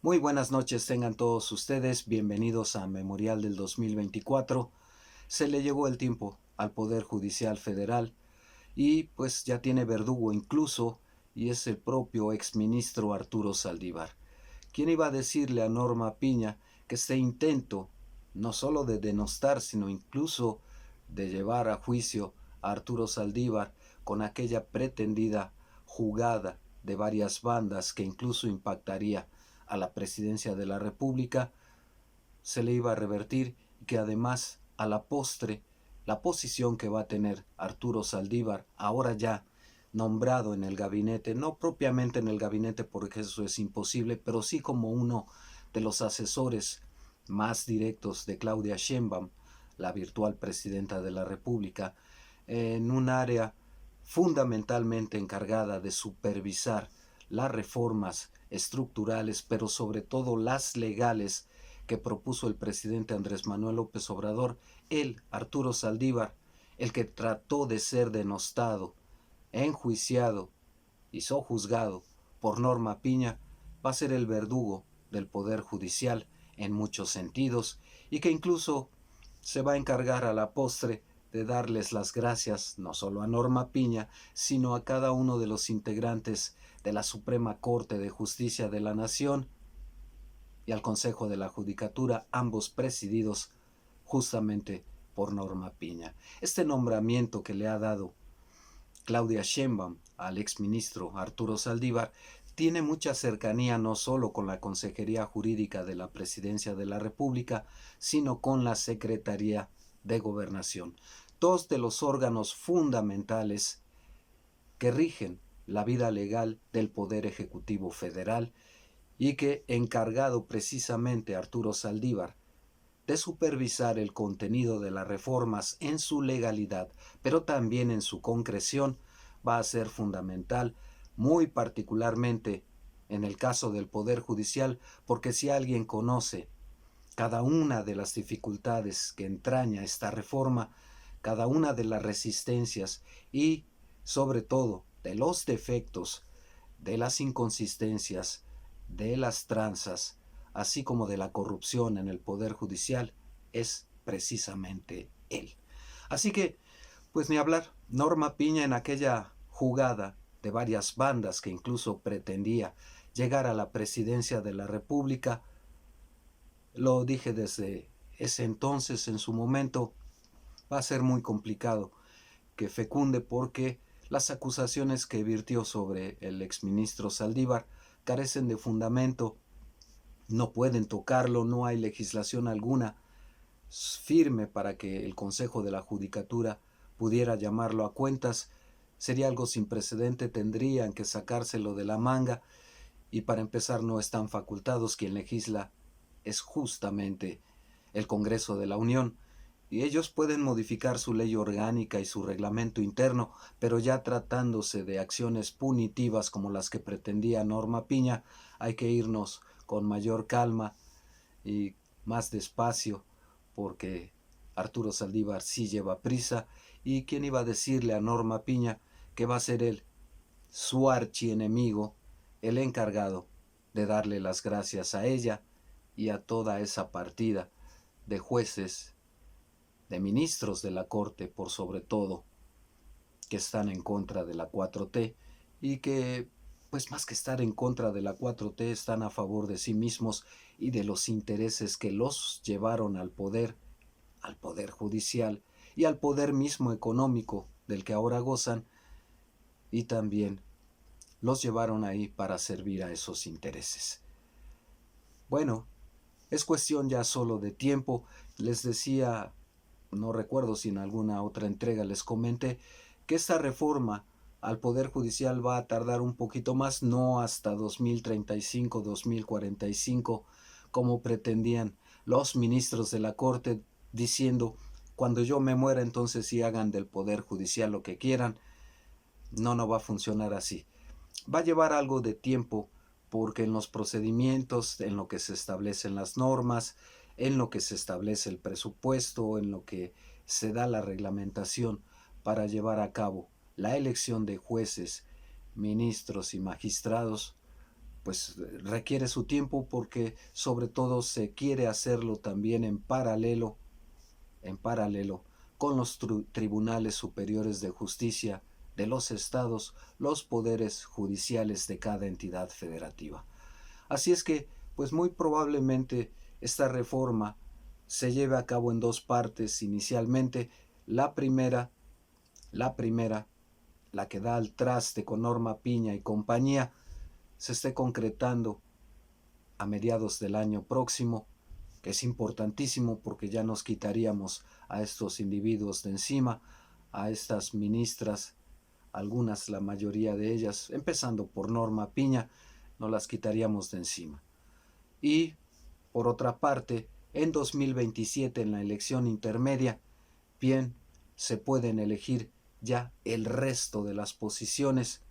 Muy buenas noches tengan todos ustedes, bienvenidos a Memorial del 2024. Se le llegó el tiempo al Poder Judicial Federal y pues ya tiene verdugo incluso, y es el propio exministro Arturo Saldívar. ¿Quién iba a decirle a Norma Piña que este intento, no solo de denostar, sino incluso de llevar a juicio a Arturo Saldívar con aquella pretendida jugada de varias bandas que incluso impactaría a la presidencia de la República, se le iba a revertir y que además a la postre la posición que va a tener Arturo Saldívar, ahora ya nombrado en el gabinete, no propiamente en el gabinete porque eso es imposible, pero sí como uno de los asesores más directos de Claudia Sheinbaum, la virtual presidenta de la República, en un área fundamentalmente encargada de supervisar las reformas estructurales, pero sobre todo las legales que propuso el presidente Andrés Manuel López Obrador, él, Arturo Saldívar, el que trató de ser denostado, enjuiciado y sojuzgado por Norma Piña, va a ser el verdugo del Poder Judicial en muchos sentidos y que incluso se va a encargar a la postre de darles las gracias no solo a Norma Piña, sino a cada uno de los integrantes de la Suprema Corte de Justicia de la Nación y al Consejo de la Judicatura, ambos presididos justamente por Norma Piña. Este nombramiento que le ha dado Claudia Sheinbaum al exministro Arturo Saldívar tiene mucha cercanía no solo con la Consejería Jurídica de la Presidencia de la República, sino con la Secretaría de Gobernación, dos de los órganos fundamentales que rigen la vida legal del Poder Ejecutivo Federal y que, encargado precisamente Arturo Saldívar de supervisar el contenido de las reformas en su legalidad, pero también en su concreción, va a ser fundamental, muy particularmente en el caso del Poder Judicial, porque si alguien conoce cada una de las dificultades que entraña esta reforma, cada una de las resistencias y, sobre todo, de los defectos, de las inconsistencias, de las tranzas, así como de la corrupción en el Poder Judicial, es precisamente él. Así que, pues ni hablar, Norma Piña en aquella jugada de varias bandas que incluso pretendía llegar a la presidencia de la República, lo dije desde ese entonces, en su momento, va a ser muy complicado que fecunde porque las acusaciones que virtió sobre el exministro Saldívar carecen de fundamento, no pueden tocarlo, no hay legislación alguna firme para que el Consejo de la Judicatura pudiera llamarlo a cuentas. Sería algo sin precedente, tendrían que sacárselo de la manga y para empezar no están facultados, quien legisla es justamente el Congreso de la Unión y ellos pueden modificar su ley orgánica y su reglamento interno, pero ya tratándose de acciones punitivas como las que pretendía Norma Piña, hay que irnos con mayor calma y más despacio, porque Arturo Saldívar sí lleva prisa, y quién iba a decirle a Norma Piña que va a ser él, su archienemigo, el encargado de darle las gracias a ella y a toda esa partida de jueces, de ministros de la Corte, por sobre todo, que están en contra de la 4T y que, pues más que estar en contra de la 4T, están a favor de sí mismos y de los intereses que los llevaron al poder judicial y al poder mismo económico del que ahora gozan, y también los llevaron ahí para servir a esos intereses. Bueno, es cuestión ya solo de tiempo. Les decía, no recuerdo si en alguna otra entrega les comenté, que esta reforma al Poder Judicial va a tardar un poquito más, no hasta 2035, 2045, como pretendían los ministros de la Corte, diciendo, cuando yo me muera entonces sí hagan del Poder Judicial lo que quieran. No, no va a funcionar así. Va a llevar algo de tiempo porque en los procedimientos, en lo que se establecen las normas, en lo que se establece el presupuesto, en lo que se da la reglamentación para llevar a cabo la elección de jueces, ministros y magistrados, pues requiere su tiempo porque sobre todo se quiere hacerlo también en paralelo con los tribunales superiores de justicia de los estados, los poderes judiciales de cada entidad federativa. Así es que, pues muy probablemente esta reforma se lleve a cabo en dos partes inicialmente. La primera, la primera, la que da al traste con Norma Piña y compañía, se esté concretando a mediados del año próximo, que es importantísimo porque ya nos quitaríamos a estos individuos de encima, a estas ministras, algunas, la mayoría de ellas, empezando por Norma Piña, nos las quitaríamos de encima. Y, por otra parte, en 2027, en la elección intermedia, bien, se pueden elegir ya el resto de las posiciones.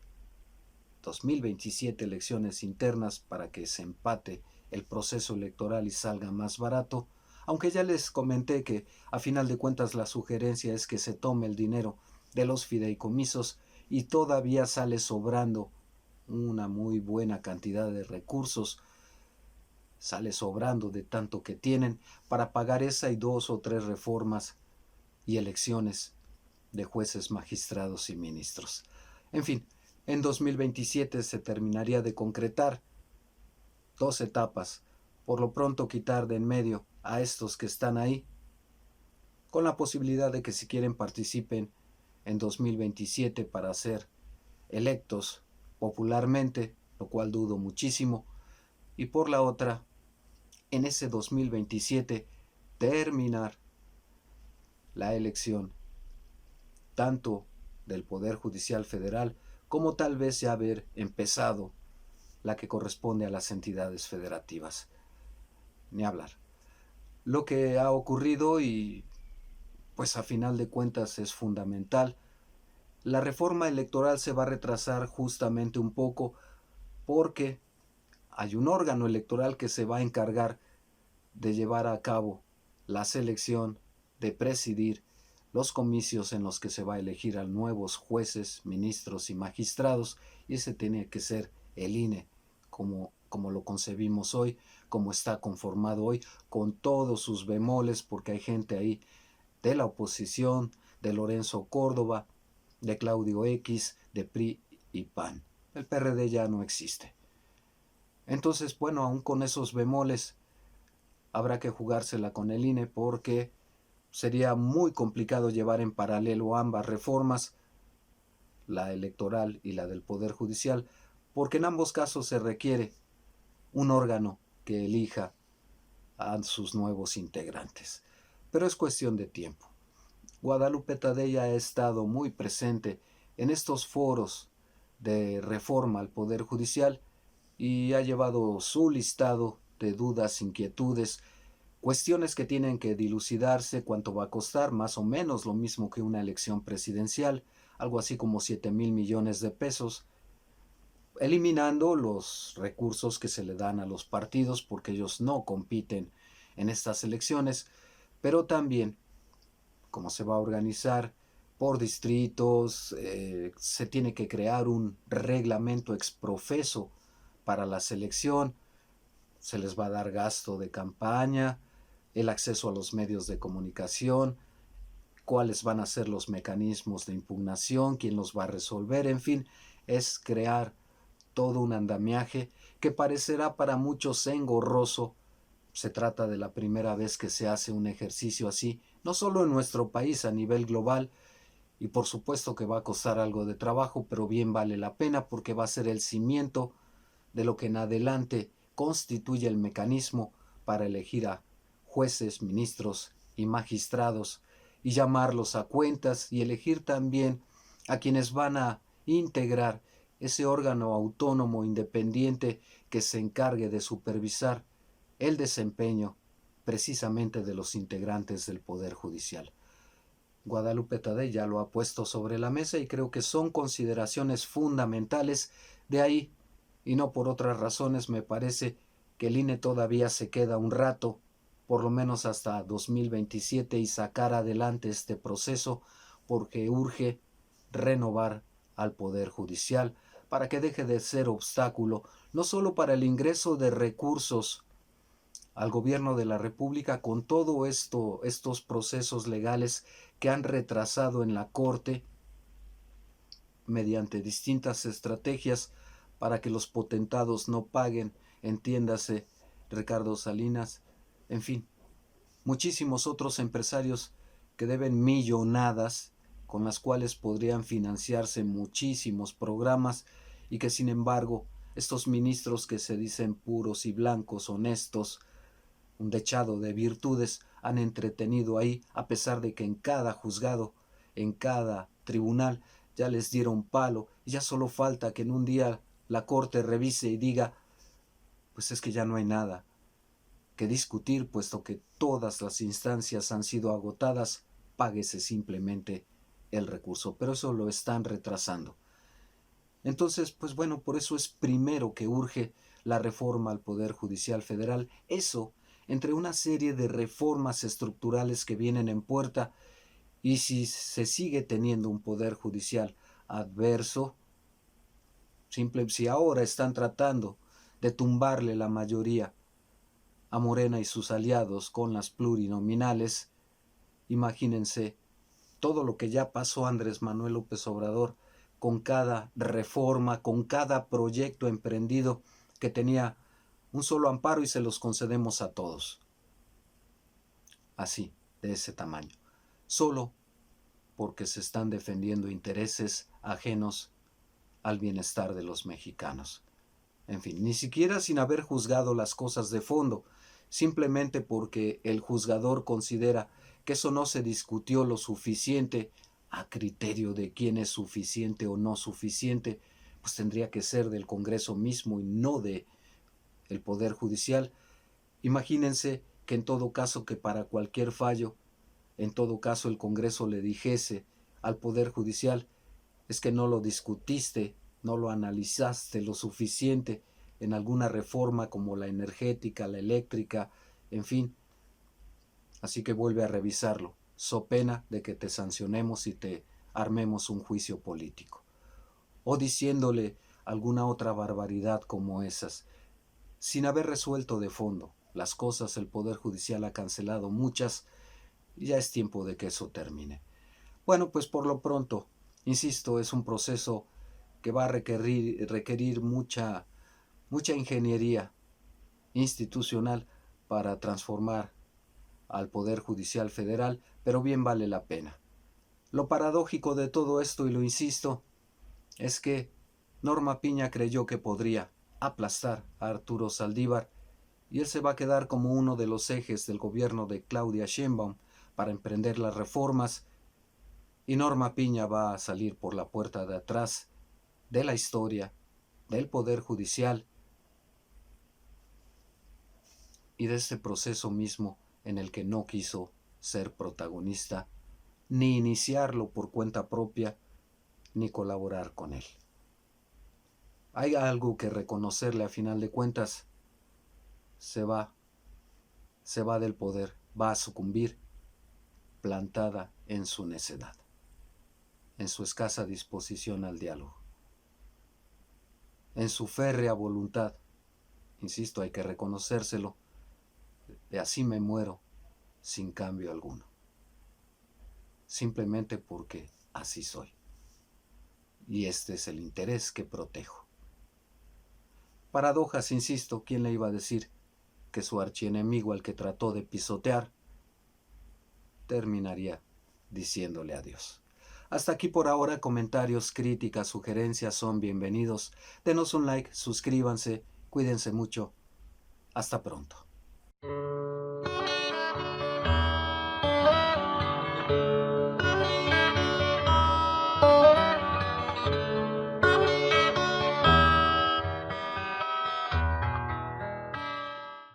2027 elecciones internas para que se empate el proceso electoral y salga más barato, aunque ya les comenté que a final de cuentas la sugerencia es que se tome el dinero de los fideicomisos y todavía sale sobrando una muy buena cantidad de recursos, sale sobrando de tanto que tienen para pagar esa y 2 o 3 reformas y elecciones de jueces, magistrados y ministros. En fin, en 2027 se terminaría de concretar 2 etapas. Por lo pronto quitar de en medio a estos que están ahí, con la posibilidad de que si quieren participen en 2027 para ser electos popularmente, lo cual dudo muchísimo, y por la otra, en ese 2027 terminar la elección tanto del Poder Judicial Federal como tal vez ya haber empezado la que corresponde a las entidades federativas. Ni hablar. Lo que ha ocurrido y pues a final de cuentas es fundamental. La reforma electoral se va a retrasar justamente un poco porque hay un órgano electoral que se va a encargar de llevar a cabo la selección, de presidir los comicios en los que se va a elegir a nuevos jueces, ministros y magistrados, y ese tiene que ser el INE, como lo concebimos hoy, como está conformado hoy, con todos sus bemoles, porque hay gente ahí de la oposición, de Lorenzo Córdoba, de Claudio X, de PRI y PAN. El PRD ya no existe. Entonces, bueno, aún con esos bemoles, habrá que jugársela con el INE porque sería muy complicado llevar en paralelo ambas reformas, la electoral y la del Poder Judicial, porque en ambos casos se requiere un órgano que elija a sus nuevos integrantes. Pero es cuestión de tiempo. Guadalupe Tadei ha estado muy presente en estos foros de reforma al Poder Judicial y ha llevado su listado de dudas, inquietudes, cuestiones que tienen que dilucidarse, cuánto va a costar, más o menos lo mismo que una elección presidencial, algo así como 7,000 millones de pesos, eliminando los recursos que se le dan a los partidos porque ellos no compiten en estas elecciones, pero también cómo se va a organizar por distritos, se tiene que crear un reglamento exprofeso para la selección, se les va a dar gasto de campaña, el acceso a los medios de comunicación, cuáles van a ser los mecanismos de impugnación, quién los va a resolver, en fin, es crear todo un andamiaje que parecerá para muchos engorroso. Se trata de la primera vez que se hace un ejercicio así, no solo en nuestro país, a nivel global, y por supuesto que va a costar algo de trabajo, pero bien vale la pena porque va a ser el cimiento de lo que en adelante constituye el mecanismo para elegir a jueces, ministros y magistrados y llamarlos a cuentas y elegir también a quienes van a integrar ese órgano autónomo independiente que se encargue de supervisar el desempeño precisamente de los integrantes del Poder Judicial. Guadalupe Tadei ya lo ha puesto sobre la mesa y creo que son consideraciones fundamentales. De ahí, y no por otras razones, me parece que el INE todavía se queda un rato, por lo menos hasta 2027, y sacar adelante este proceso porque urge renovar al Poder Judicial para que deje de ser obstáculo, no solo para el ingreso de recursos al gobierno de la República con todo esto, estos procesos legales que han retrasado en la Corte mediante distintas estrategias para que los potentados no paguen, entiéndase Ricardo Salinas, en fin, muchísimos otros empresarios que deben millonadas con las cuales podrían financiarse muchísimos programas y que sin embargo estos ministros que se dicen puros y blancos, honestos, un dechado de virtudes, han entretenido ahí, a pesar de que en cada juzgado, en cada tribunal, ya les dieron palo y ya solo falta que en un día la corte revise y diga, pues es que ya no hay nada que discutir, puesto que todas las instancias han sido agotadas, páguese simplemente el recurso, pero eso lo están retrasando. Entonces, pues bueno, por eso es primero que urge la reforma al Poder Judicial Federal, eso entre una serie de reformas estructurales que vienen en puerta, y si se sigue teniendo un Poder Judicial adverso, si ahora están tratando de tumbarle la mayoría a Morena y sus aliados con las plurinominales, imagínense todo lo que ya pasó Andrés Manuel López Obrador con cada reforma, con cada proyecto emprendido que tenía un solo amparo y se los concedemos a todos. Así, de ese tamaño. Solo porque se están defendiendo intereses ajenos al bienestar de los mexicanos. En fin, ni siquiera sin haber juzgado las cosas de fondo, simplemente porque el juzgador considera que eso no se discutió lo suficiente a criterio de quién es suficiente o no suficiente, pues tendría que ser del Congreso mismo y no de el Poder Judicial. Imagínense que en todo caso que para cualquier fallo, en todo caso el Congreso le dijese al Poder Judicial, es que no lo discutiste, no lo analizaste lo suficiente en alguna reforma como la energética, la eléctrica, en fin. Así que vuelve a revisarlo, so pena de que te sancionemos y te armemos un juicio político. O diciéndole alguna otra barbaridad como esas, sin haber resuelto de fondo las cosas. El Poder Judicial ha cancelado muchas y ya es tiempo de que eso termine. Bueno, pues por lo pronto, insisto, es un proceso que va a requerir mucha ingeniería institucional para transformar al Poder Judicial Federal, pero bien vale la pena. Lo paradójico de todo esto, y lo insisto, es que Norma Piña creyó que podría aplastar a Arturo Saldívar y él se va a quedar como uno de los ejes del gobierno de Claudia Sheinbaum para emprender las reformas, y Norma Piña va a salir por la puerta de atrás de la historia, del Poder Judicial y de este proceso mismo en el que no quiso ser protagonista, ni iniciarlo por cuenta propia, ni colaborar con él. Hay algo que reconocerle, a final de cuentas, se va del poder, va a sucumbir plantada en su necedad, en su escasa disposición al diálogo, en su férrea voluntad, insisto, hay que reconocérselo, de así me muero sin cambio alguno, simplemente porque así soy, y este es el interés que protejo. Paradojas, insisto, ¿quién le iba a decir que su archienemigo al que trató de pisotear terminaría diciéndole adiós? Hasta aquí por ahora. Comentarios, críticas, sugerencias son bienvenidos. Denos un like, suscríbanse, cuídense mucho. Hasta pronto.